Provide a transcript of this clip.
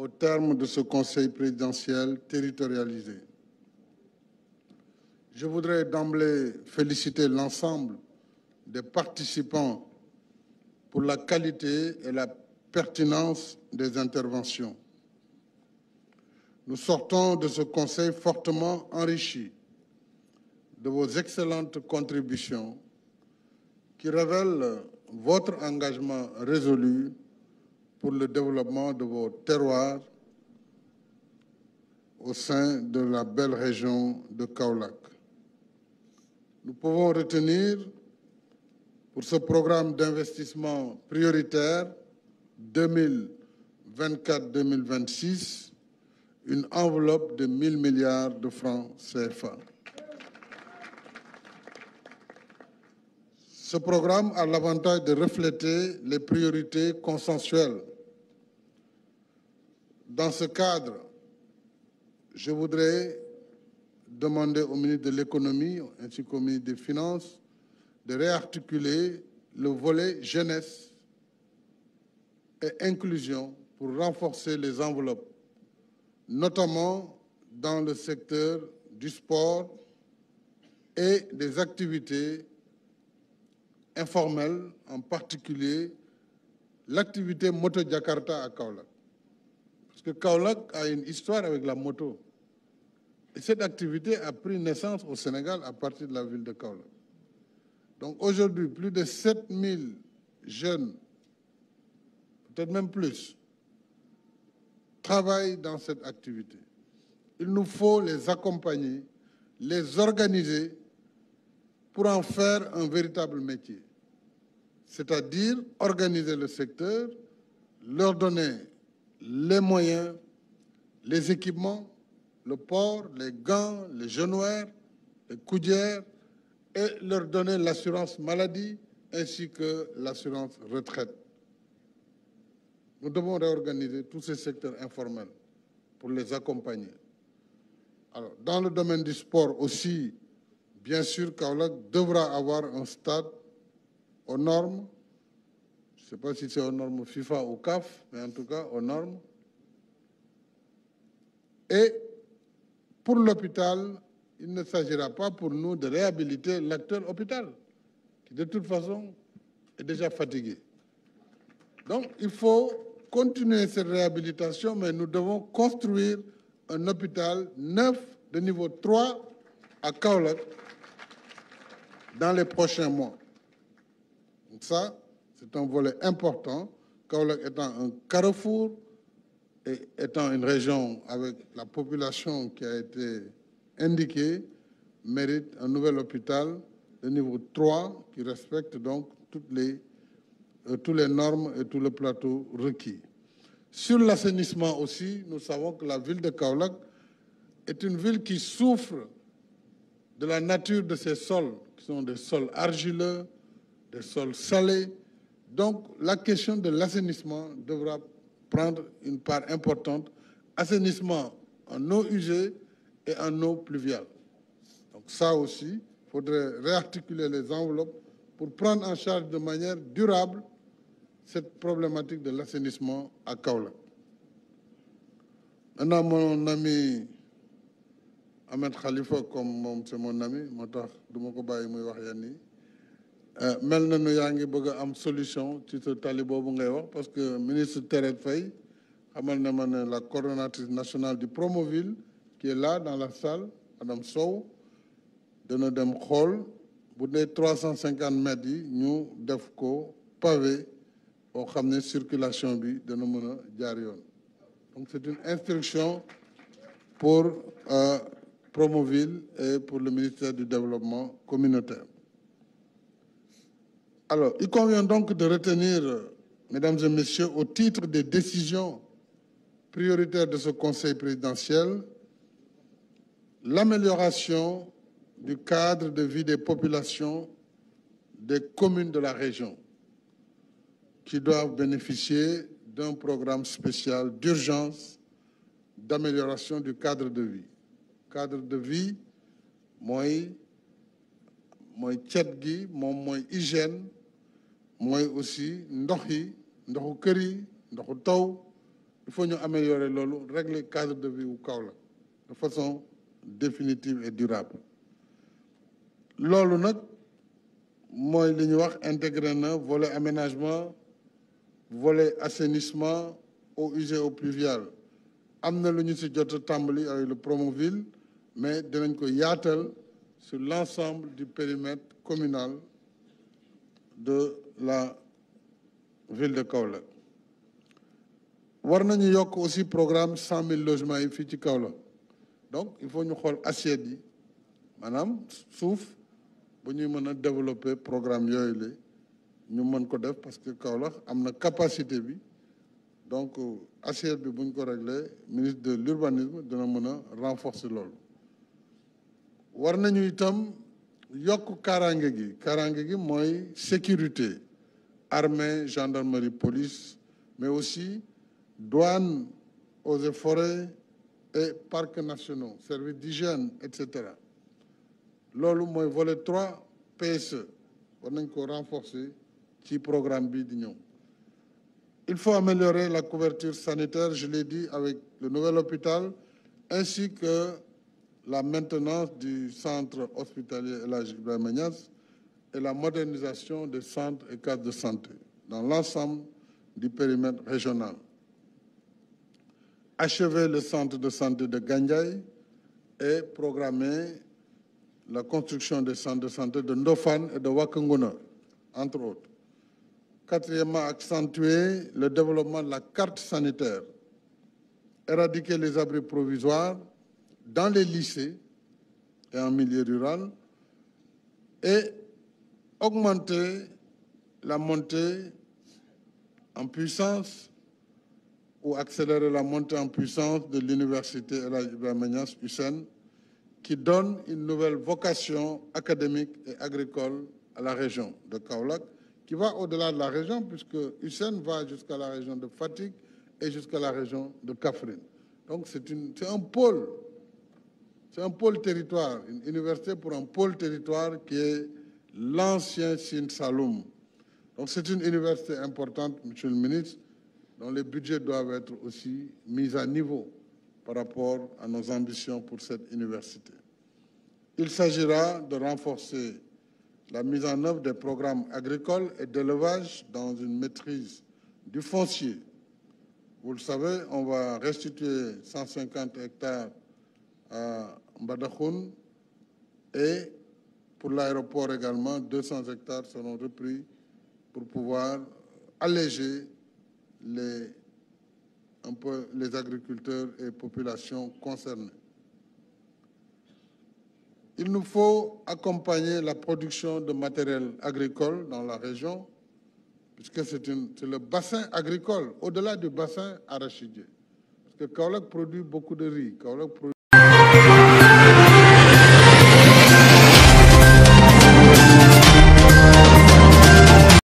au terme de ce Conseil présidentiel territorialisé. Je voudrais d'emblée féliciter l'ensemble des participants pour la qualité et la pertinence des interventions. Nous sortons de ce Conseil fortement enrichi de vos excellentes contributions qui révèlent votre engagement résolu pour le développement de vos terroirs au sein de la belle région de Kaolack. Nous pouvons retenir pour ce programme d'investissement prioritaire 2024-2026 une enveloppe de 1 000 milliards de francs CFA. Ce programme a l'avantage de refléter les priorités consensuelles. Dans ce cadre, je voudrais demander au ministre de l'Économie ainsi qu'au ministre des Finances de réarticuler le volet jeunesse et inclusion pour renforcer les enveloppes, notamment dans le secteur du sport et des activités informelles, en particulier l'activité moto Jakarta à Kaolack. Parce que Kaolack a une histoire avec la moto. Et cette activité a pris naissance au Sénégal à partir de la ville de Kaolack. Donc aujourd'hui, plus de 7000 jeunes, peut-être même plus, travaillent dans cette activité. Il nous faut les accompagner, les organiser pour en faire un véritable métier. C'est-à-dire organiser le secteur, leur donner les moyens, les équipements, le port, les gants, les genouillères, les coudières, et leur donner l'assurance maladie ainsi que l'assurance retraite. Nous devons réorganiser tous ces secteurs informels pour les accompagner. Alors, dans le domaine du sport aussi, bien sûr, Kaolack devra avoir un stade aux normes. Je ne sais pas si c'est aux normes FIFA ou CAF, mais en tout cas aux normes. Et pour l'hôpital, il ne s'agira pas pour nous de réhabiliter l'actuel hôpital, qui de toute façon est déjà fatigué. Donc, il faut continuer cette réhabilitation, mais nous devons construire un hôpital neuf de niveau 3 à Kaolack dans les prochains mois. Donc ça, c'est un volet important. Kaolack étant un carrefour et étant une région avec la population qui a été indiquée, mérite un nouvel hôpital de niveau 3 qui respecte donc toutes les normes et tout le plateau requis. Sur l'assainissement aussi, nous savons que la ville de Kaolack est une ville qui souffre de la nature de ses sols, qui sont des sols argileux, des sols salés. Donc, la question de l'assainissement devra prendre une part importante. Assainissement en eau usée et en eau pluviale. Donc ça aussi, il faudrait réarticuler les enveloppes pour prendre en charge de manière durable cette problématique de l'assainissement à Kaolack. Maintenant, mon ami Ahmed Khalifa, comme c'est mon ami, mel na nu yaa ngi bëgg a am solution ci sa tali boobu ngay wax parce que ministre Thérèse Faye xamal na ma ne la coordonnatrice nationale du Promoville qui est là dans la salle Madame Sow dana dem xool bu dee 350 mètres yi ñu def ko pavé boo xam ne circulation bi dana mën a jaar yoon. Donc c'est une instruction pour Promoville et pour le ministère du Développement communautaire. Alors, il convient donc de retenir, mesdames et messieurs, au titre des décisions prioritaires de ce Conseil présidentiel, l'amélioration du cadre de vie des populations des communes de la région qui doivent bénéficier d'un programme spécial d'urgence d'amélioration du cadre de vie. Cadre de vie, moi cet gi moom mooy hygiène mooy aussi ndox yi ndoxu kër yi ndoxu taw il faut ñu améliorer loolu, régler le cadre de vie au Kaolack de façon définitive et durable. Loolu nag mooy li ñuy wax intégré na volet aménagement, volet assainissement, eaux usées, eaux pluviales. Am na lu ñu ci jot a tàmbali avec le Promoville, mais dinañ ko yaatal sur l'ensemble du périmètre communal de la ville de Kaolack. War nañu yokk aussi programme 100 000 logements yi fii ci Kaolack donc il faut ñu xool assiette yi maanaam suuf bu ñuy mën a développer programme yooyu la ñu mën ko def parce que Kaolack am na capacité bi donc assiette bi bu ñu ko réglé ministre de l'urbanisme dina mën a renforcer loolu. War nañu itam yokk kaaraange gi mooy sécurité armée gendarmerie police mais aussi douane, eaux et forêts et parcs nationaux, services d'hygiène, etc. Loolu mooy volet 3 PSE war nañ ko renforcer ci programme bi di ñëw. Il faut améliorer la couverture sanitaire, je l'ai dit, avec le nouvel hôpital ainsi que la maintenance du centre hospitalier El Hadji Ibrahima Niass et la modernisation des centres et cases de santé dans l'ensemble du périmètre régional. Achever le centre de santé de Gandiaye et programmer la construction des centres de santé de Ndofane et de Wakanguna, entre autres. Quatrièmement, accentuer le développement de la carte sanitaire, éradiquer les abris provisoires dans les lycées et en milieu rural et augmenter la montée en puissance ou accélérer la montée en puissance de l'université El Hadji Ibrahima Niass USSEN, qui donne une nouvelle vocation académique et agricole à la région de Kaolack, qui va au-delà de la région, puisque USSEN va jusqu'à la région de Fatick et jusqu'à la région de Kaffrine. Donc c'est un pôle territoire, une université pour un pôle territoire qui est l'ancien Sine Saloum. Donc c'est une université importante, Monsieur le ministre, dont les budgets doivent être aussi mis à niveau par rapport à nos ambitions pour cette université. Il s'agira de renforcer la mise en œuvre des programmes agricoles et d'élevage dans une maîtrise du foncier. Vous le savez, on va restituer 150 hectares à Mbadakhoune et pour l'aéroport également, 200 hectares seront repris pour pouvoir alléger les agriculteurs et populations concernées. Il nous faut accompagner la production de matériel agricole dans la région, puisque c'est le bassin agricole, au-delà du bassin arachidier. Parce que Kaolack produit beaucoup de riz.